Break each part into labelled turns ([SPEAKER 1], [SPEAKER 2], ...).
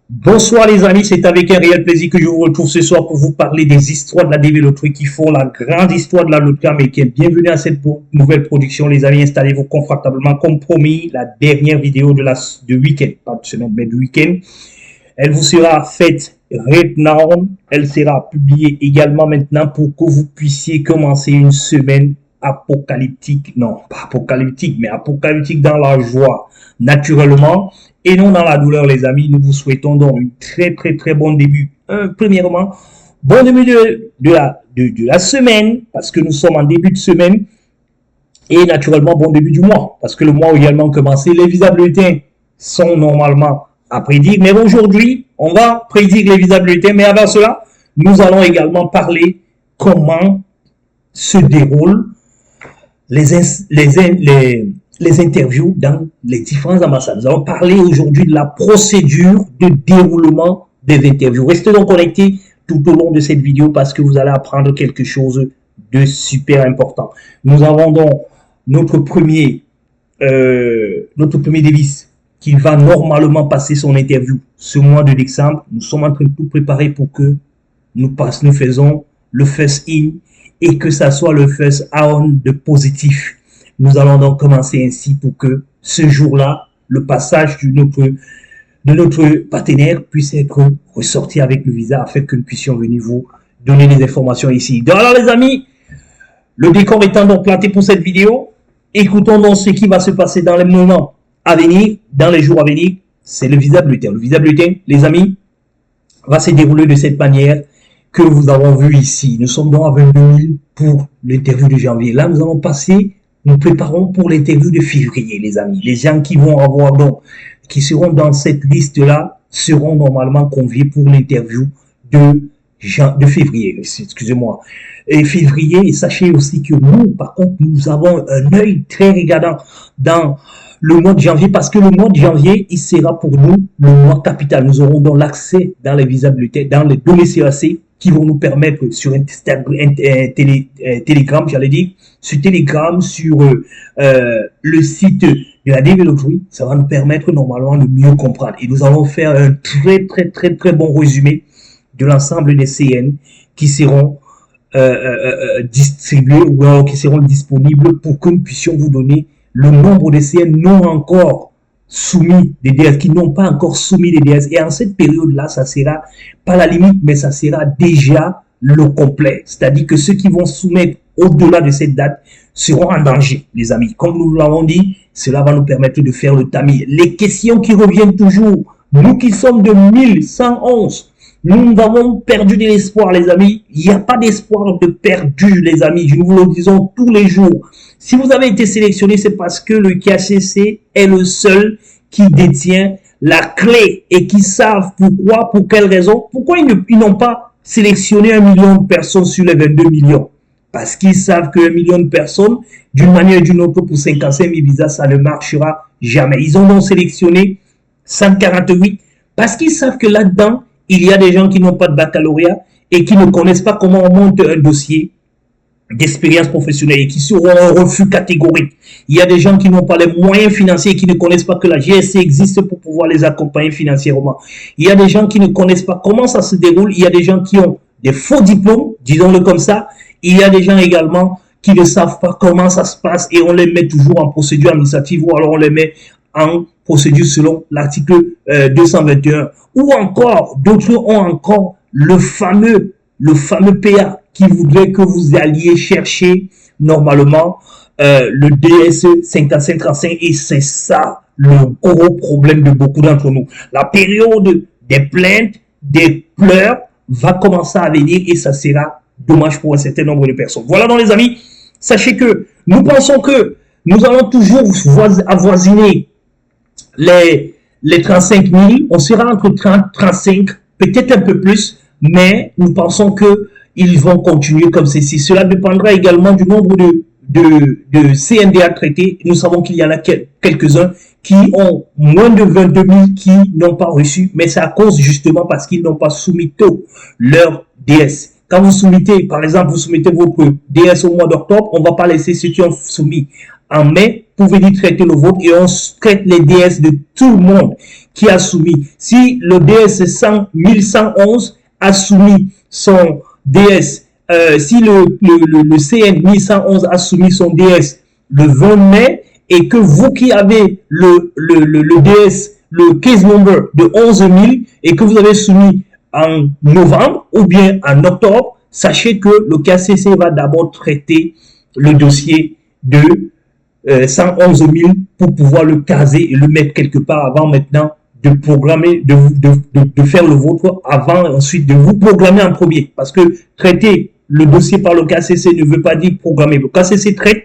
[SPEAKER 1] Bonsoir les amis, c'est avec un réel plaisir que je vous retrouve ce soir pour vous parler des histoires de la DV Loterie qui font la grande histoire de la loterie américaine. Bienvenue à cette nouvelle production les amis, installez-vous confortablement comme promis, la dernière vidéo de week-end, pas de semaine mais de week-end. Elle vous sera faite maintenant, elle sera publiée également maintenant pour que vous puissiez commencer une semaine apocalyptique, non pas apocalyptique mais apocalyptique dans la joie naturellement et non dans la douleur les amis. Nous vous souhaitons donc une très bon début. Premièrement, bon début de la semaine parce que nous sommes en début de semaine et naturellement bon début du mois parce que le mois a également commencé. Les visas bulletins sont normalement à prédire, mais aujourd'hui on va prédire les visas bulletins, mais avant cela nous allons également parler comment se déroulent les interviews dans les différentes ambassades. Nous allons parler aujourd'hui de la procédure de déroulement des interviews. Restez donc connectés tout au long de cette vidéo parce que vous allez apprendre quelque chose de super important. Nous avons donc notre premier délice qui va normalement passer son interview ce mois de décembre. Nous sommes en train de tout préparer pour que nous faisons le first in et que ça soit le first out de positif. Nous allons donc commencer ainsi pour que ce jour-là, le passage de notre partenaire puisse être ressorti avec le visa afin que nous puissions venir vous donner des informations ici. Donc, alors les amis, le décor étant donc planté pour cette vidéo, écoutons donc ce qui va se passer dans les moments à venir, dans les jours à venir. C'est le visa bulletin. Le visa bulletin, les amis, va se dérouler de cette manière que nous avons vu ici. Nous sommes donc à 22 000 pour l'interview de janvier. Là, nous allons passer, nous préparons pour l'interview de février, les amis. Les gens qui vont avoir donc, qui seront dans cette liste-là, seront normalement conviés pour l'interview de février. Excusez-moi. Et février, et sachez aussi que nous, par contre, nous avons un œil très regardant dans le mois de janvier, parce que le mois de janvier, il sera pour nous le mois capital. Nous aurons donc l'accès dans les visas bulletins, dans les données CAC, qui vont nous permettre sur Telegram, j'allais dire, sur Telegram, sur le site de la DV Loterie, ça va nous permettre normalement de mieux comprendre. Et nous allons faire un très bon résumé de l'ensemble des CN qui seront distribués ou qui seront disponibles pour que nous puissions vous donner le nombre de CN non encore soumis des DS, qui n'ont pas encore soumis les DS. Et en cette période-là, ça sera pas la limite, mais ça sera déjà le complet. C'est-à-dire que ceux qui vont soumettre au-delà de cette date seront en danger, les amis. Comme nous l'avons dit, cela va nous permettre de faire le tamis. Les questions qui reviennent toujours, nous qui sommes de 1111, nous avons perdu de l'espoir, les amis. Il n'y a pas d'espoir de perdu, les amis. Nous vous le disons tous les jours. Si vous avez été sélectionné, c'est parce que le KCC est le seul qui détient la clé et qui savent pourquoi, pour quelle raison. Pourquoi ils n'ont pas sélectionné 1 million de personnes sur les 22 millions? Parce qu'ils savent que 1 million de personnes, d'une manière ou d'une autre, pour 55 000 visas, ça ne marchera jamais. Ils ont donc sélectionné 148 parce qu'ils savent que là-dedans, il y a des gens qui n'ont pas de baccalauréat et qui ne connaissent pas comment on monte un dossier d'expérience professionnelle et qui seront un refus catégorique. Il y a des gens qui n'ont pas les moyens financiers et qui ne connaissent pas que la GSC existe pour pouvoir les accompagner financièrement. Il y a des gens qui ne connaissent pas comment ça se déroule. Il y a des gens qui ont des faux diplômes, disons-le comme ça. Il y a des gens également qui ne savent pas comment ça se passe et on les met toujours en procédure administrative ou alors on les met en procédure selon l'article 221. Ou encore, d'autres ont encore le fameux PA qui voudrait que vous alliez chercher normalement le DS 5535 et c'est ça le gros problème de beaucoup d'entre nous. La période des plaintes, des pleurs va commencer à venir et ça sera dommage pour un certain nombre de personnes. Voilà donc les amis, sachez que nous pensons que nous allons toujours avoisiner les 35 000, on sera entre 30 35, peut-être un peu plus, mais nous pensons que ils vont continuer comme ceci. Cela dépendra également du nombre de CNDA traités. Nous savons qu'il y en a quelques-uns qui ont moins de 22 000 qui n'ont pas reçu, mais c'est à cause justement parce qu'ils n'ont pas soumis tôt leur DS. Quand vous soumettez, par exemple, vous soumettez votre DS au mois d'octobre, on ne va pas laisser ceux qui ont soumis en mai pour venir traiter le vôtre et on traite les DS de tout le monde qui a soumis, si le DS 1111 a soumis son DS, si le CN 1111 a soumis son DS le 20 mai, et que vous qui avez le DS, le case number de 11 000, et que vous avez soumis en novembre ou bien en octobre, sachez que le KCC va d'abord traiter le dossier de 111 000 pour pouvoir le caser et le mettre quelque part avant maintenant de programmer, de faire le vôtre, avant ensuite de vous programmer en premier. Parce que traiter le dossier par le KCC ne veut pas dire programmer. Le KCC traite,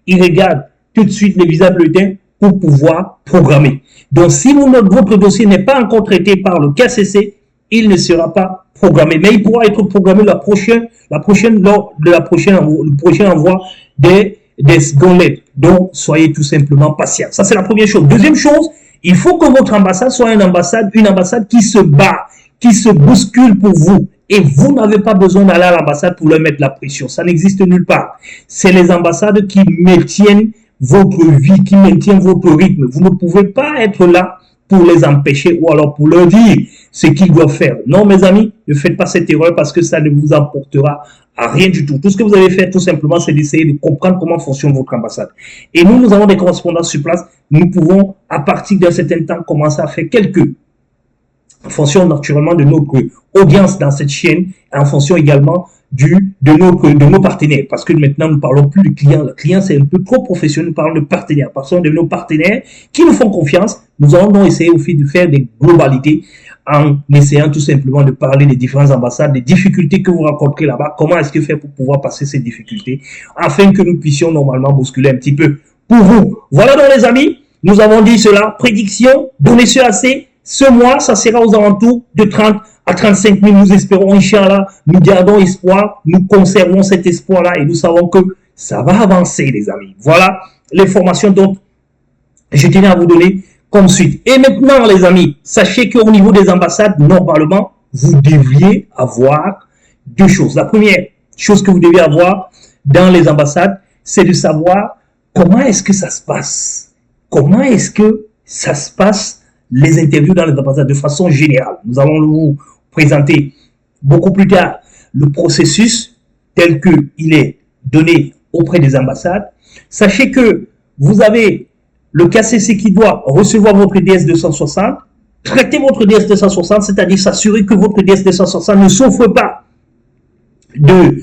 [SPEAKER 1] il regarde tout de suite les visas bulletins pour pouvoir programmer. Donc, si votre dossier n'est pas encore traité par le KCC, il ne sera pas programmé. Mais il pourra être programmé lors de le prochain envoi des secondes lettres. Donc, soyez tout simplement patient. Ça, c'est la première chose. Deuxième chose, il faut que votre ambassade soit une ambassade qui se bat, qui se bouscule pour vous. Et vous n'avez pas besoin d'aller à l'ambassade pour leur mettre la pression. Ça n'existe nulle part. C'est les ambassades qui maintiennent votre vie, qui maintiennent votre rythme. Vous ne pouvez pas être là pour les empêcher ou alors pour leur dire ce qu'ils doivent faire. Non, mes amis, ne faites pas cette erreur parce que ça ne vous emportera à rien du tout. Tout ce que vous avez fait, tout simplement, c'est d'essayer de comprendre comment fonctionne votre ambassade. Et nous avons des correspondants sur place. Nous pouvons, à partir d'un certain temps, commencer à faire quelques en fonction naturellement de notre audience dans cette chaîne, en fonction également de nos partenaires. Parce que maintenant, nous ne parlons plus du client. Le client, c'est un peu trop professionnel. Nous parlons de partenaires. Parce de nos partenaires qui nous font confiance, nous allons donc essayer aussi de faire des globalités en essayant tout simplement de parler des différentes ambassades, des difficultés que vous rencontrez là-bas, comment est-ce que faire pour pouvoir passer ces difficultés, afin que nous puissions normalement bousculer un petit peu pour vous. Voilà donc les amis, nous avons dit cela, prédiction, donnez ce AC. Ce mois, ça sera aux alentours de 30 à 35 000. Nous espérons, Inch'Allah, nous gardons espoir, nous conservons cet espoir-là et nous savons que ça va avancer, les amis. Voilà l'information dont je tenais à vous donner comme suite. Et maintenant, les amis, sachez qu'au niveau des ambassades, normalement, vous devriez avoir deux choses. La première chose que vous devez avoir dans les ambassades, c'est de savoir comment est-ce que ça se passe. Comment est-ce que ça se passe les interviews dans les ambassades de façon générale. Nous allons vous présenter beaucoup plus tard le processus tel qu'il est donné auprès des ambassades. Sachez que vous avez le KCC qui doit recevoir votre DS 260, traiter votre DS 260, c'est-à-dire s'assurer que votre DS 260 ne souffre pas de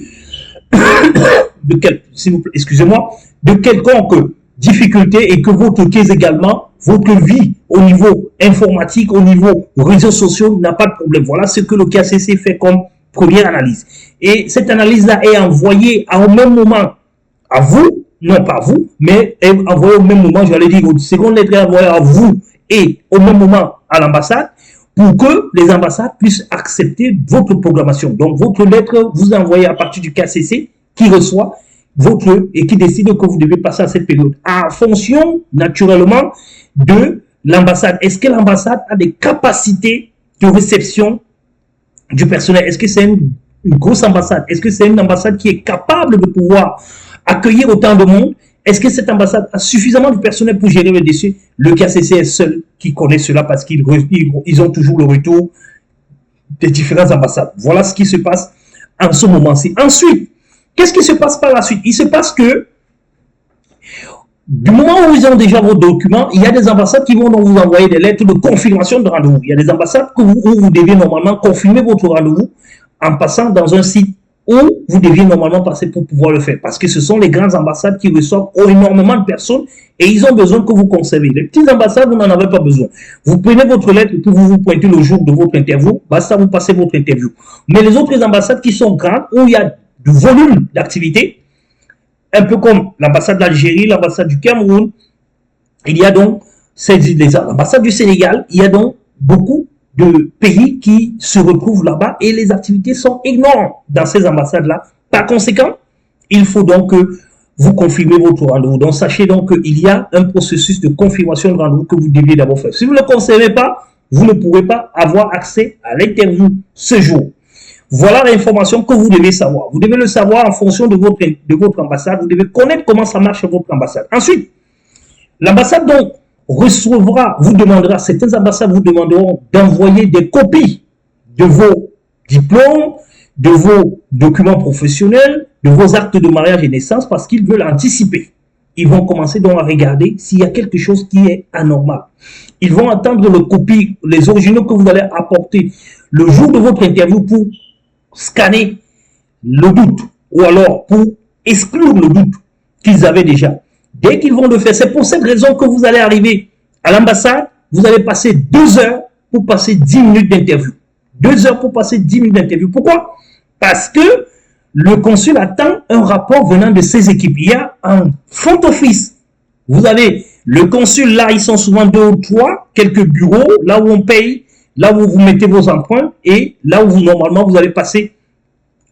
[SPEAKER 1] quelconque difficulté et que votre case également, votre vie au niveau informatique, au niveau réseaux sociaux n'a pas de problème. Voilà ce que le KCC fait comme première analyse. Et cette analyse-là est envoyée au même moment à vous, non pas vous, mais est envoyée au même moment, j'allais dire, une seconde lettre est envoyée à vous et au même moment à l'ambassade pour que les ambassades puissent accepter votre programmation. Donc, votre lettre, vous envoyez à partir du KCC qui reçoit et qui décide que vous devez passer à cette période. En fonction, naturellement, de l'ambassade. Est-ce que l'ambassade a des capacités de réception du personnel? Est-ce que c'est une grosse ambassade? Est-ce que c'est une ambassade qui est capable de pouvoir accueillir autant de monde? Est-ce que cette ambassade a suffisamment de personnel pour gérer le dossier? Le KCC est seul qui connaît cela parce qu'ils ont toujours le retour des différentes ambassades. Voilà ce qui se passe en ce moment-ci. Ensuite, qu'est-ce qui se passe par la suite? Il se passe que du moment où ils ont déjà vos documents, il y a des ambassades qui vont donc vous envoyer des lettres de confirmation de rendez-vous. Il y a des ambassades où vous devez normalement confirmer votre rendez-vous en passant dans un site où vous deviez normalement passer pour pouvoir le faire. Parce que ce sont les grandes ambassades qui reçoivent énormément de personnes et ils ont besoin que vous conservez. Les petites ambassades, vous n'en avez pas besoin. Vous prenez votre lettre et puis vous vous pointez le jour de votre interview, basta vous passez votre interview. Mais les autres ambassades qui sont grandes, où il y a du volume d'activité, un peu comme l'ambassade d'Algérie, l'ambassade du Cameroun, il y a donc l'ambassade du Sénégal, il y a donc beaucoup de pays qui se retrouvent là-bas et les activités sont énormes dans ces ambassades-là. Par conséquent, il faut donc que vous confirmez votre rendez-vous. Donc, sachez donc qu'il y a un processus de confirmation de rendez-vous que vous deviez d'abord faire. Si vous ne le conservez pas, vous ne pourrez pas avoir accès à l'interview ce jour. Voilà l'information que vous devez savoir. Vous devez le savoir en fonction de votre ambassade. Vous devez connaître comment ça marche votre ambassade. Ensuite, l'ambassade donc recevra, vous demandera, certaines ambassades vous demanderont d'envoyer des copies de vos diplômes, de vos documents professionnels, de vos actes de mariage et naissance parce qu'ils veulent anticiper. Ils vont commencer donc à regarder s'il y a quelque chose qui est anormal. Ils vont attendre les copies, les originaux que vous allez apporter le jour de votre interview pour scanner le doute ou alors pour exclure le doute qu'ils avaient déjà. Dès qu'ils vont le faire, c'est pour cette raison que vous allez arriver à l'ambassade, vous allez passer 2 heures pour passer 10 minutes d'interview. 2 heures pour passer 10 minutes d'interview. Pourquoi? Parce que le consul attend un rapport venant de ses équipes. Il y a un front office. Vous avez le consul, là, ils sont souvent 2 ou 3, quelques bureaux, là où on paye, là où vous mettez vos empreintes et là où normalement vous allez passer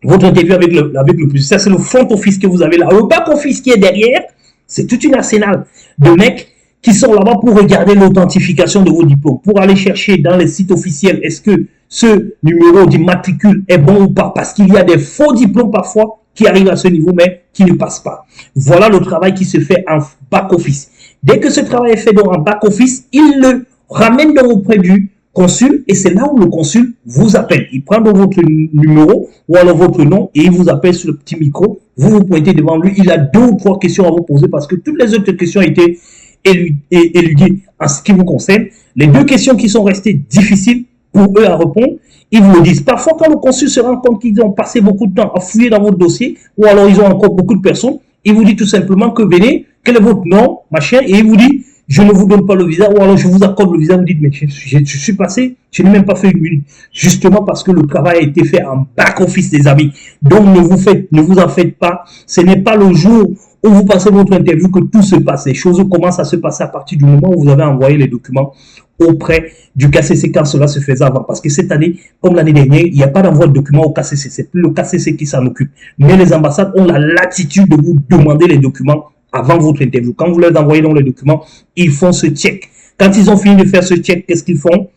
[SPEAKER 1] votre interview avec le plus. Ça, c'est le front office que vous avez là. Le back office qui est derrière, c'est toute une arsenal de mecs qui sont là-bas pour regarder l'authentification de vos diplômes, pour aller chercher dans les sites officiels, est-ce que ce numéro d'immatricule est bon ou pas, parce qu'il y a des faux diplômes parfois qui arrivent à ce niveau, mais qui ne passent pas. Voilà le travail qui se fait en back-office. Dès que ce travail est fait donc en back-office, il le ramène donc auprès du consul, et c'est là où le consul vous appelle. Il prend donc votre numéro ou alors votre nom et il vous appelle sur le petit micro. Vous vous pointez devant lui. Il a 2 ou 3 questions à vous poser parce que toutes les autres questions étaient éludées en ce qui vous concerne. Les 2 questions qui sont restées difficiles pour eux à répondre, ils vous le disent. Parfois, quand le consul se rend compte qu'ils ont passé beaucoup de temps à fouiller dans votre dossier ou alors ils ont encore beaucoup de personnes, il vous dit tout simplement que venez, quel est votre nom, machin, et il vous dit je ne vous donne pas le visa, ou alors je vous accorde le visa, vous dites, mais je suis passé, je n'ai même pas fait une minute, justement parce que le travail a été fait en back-office, les amis. Donc, ne vous en faites pas, ce n'est pas le jour où vous passez votre interview que tout se passe. Les choses commencent à se passer à partir du moment où vous avez envoyé les documents auprès du KCC quand cela se faisait avant. Parce que cette année, comme l'année dernière, il n'y a pas d'envoi de documents au KCC, c'est plus le KCC qui s'en occupe. Mais les ambassades ont la latitude de vous demander les documents avant votre interview. Quand vous leur envoyez dans les documents, ils font ce check. Quand ils ont fini de faire ce check, qu'est-ce qu'ils font?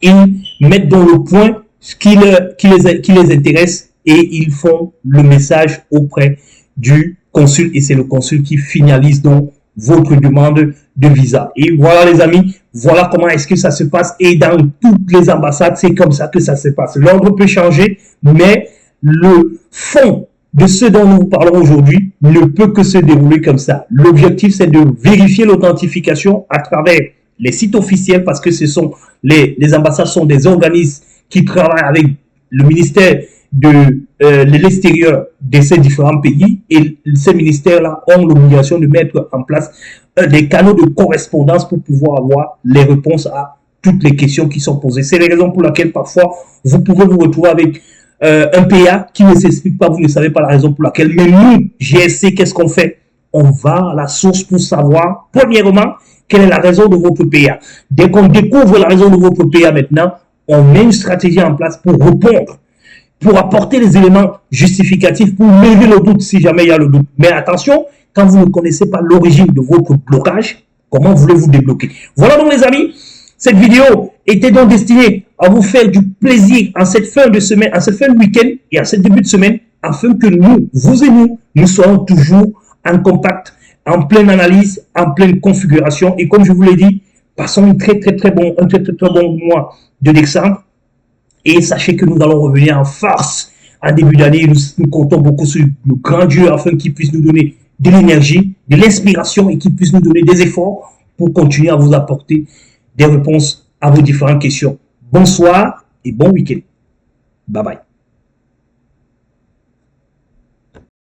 [SPEAKER 1] Ils mettent dans le point ce qui les intéresse et ils font le message auprès du consul et c'est le consul qui finalise donc votre demande de visa. Et voilà les amis, voilà comment est-ce que ça se passe et dans toutes les ambassades, c'est comme ça que ça se passe. L'ordre peut changer, mais le fond de ce dont nous parlons aujourd'hui ne peut que se dérouler comme ça. L'objectif, c'est de vérifier l'authentification à travers les sites officiels parce que ce sont les ambassades sont des organismes qui travaillent avec le ministère de l'extérieur de ces différents pays et ces ministères-là ont l'obligation de mettre en place des canaux de correspondance pour pouvoir avoir les réponses à toutes les questions qui sont posées. C'est la raison pour laquelle parfois vous pouvez vous retrouver avec un PA qui ne s'explique pas, vous ne savez pas la raison pour laquelle. Mais nous, GSC, qu'est-ce qu'on fait? On va à la source pour savoir, premièrement, quelle est la raison de votre PA. Dès qu'on découvre la raison de votre PA maintenant, on met une stratégie en place pour répondre, pour apporter les éléments justificatifs, pour lever le doute si jamais il y a le doute. Mais attention, quand vous ne connaissez pas l'origine de votre blocage, comment voulez-vous débloquer? Voilà donc les amis, cette vidéo était donc destinée à vous faire du plaisir en cette fin de semaine, en cette fin de week-end et en ce début de semaine, afin que nous, vous et nous soyons toujours en contact, en pleine analyse, en pleine configuration. Et comme je vous l'ai dit, passons un très bon mois de décembre. Et sachez que nous allons revenir en force en début d'année. Nous comptons beaucoup sur le grand Dieu afin qu'il puisse nous donner de l'énergie, de l'inspiration et qu'il puisse nous donner des efforts pour continuer à vous apporter des réponses à vos différentes questions. Bonsoir et bon week-end. Bye bye.